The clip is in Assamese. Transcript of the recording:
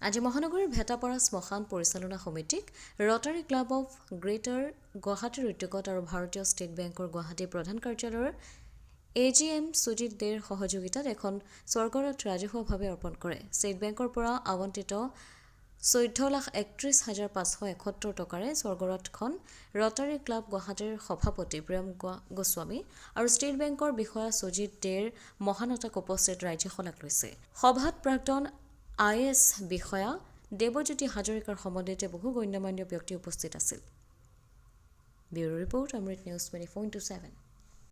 আজি মহানগৰীৰ ভেটাপাৰা শ্মশান পৰিচালনা সমিতিক ৰটাৰী ক্লাব অৱ গ্ৰেটাৰ গুৱাহাটীৰ উদ্যোগত আৰু ভাৰতীয় ষ্টেট বেংকৰ গুৱাহাটী প্ৰধান কাৰ্যালয়ৰ AGM সুজিত দেৰ সহযোগিতাত এখন স্বৰ্গৰথ ৰাজহুৱাভাৱে অৰ্পণ কৰে। ষ্টেট বেংকৰ পৰা আৱণ্টিত 14,31,571 টকাৰে স্বৰ্গৰথখন ৰটাৰী ক্লাব গুৱাহাটীৰ সভাপতি প্ৰেম গোস্বামী আৰু ষ্টেট বেংকৰ বিষয়া সুজিত দেৰ মহানতাক উপস্থিত ৰাইজে শলাগ লৈছে। সভাত প্ৰাক্তন IAS বিষয়া দেৱজ্যোতি হাজৰিকাৰ সমন্বিতে বহু গণ্যমান্য ব্যক্তি উপস্থিত আছিল। ব্যুৰো ৰিপৰ্ট অমৃত নিউজ 24/7।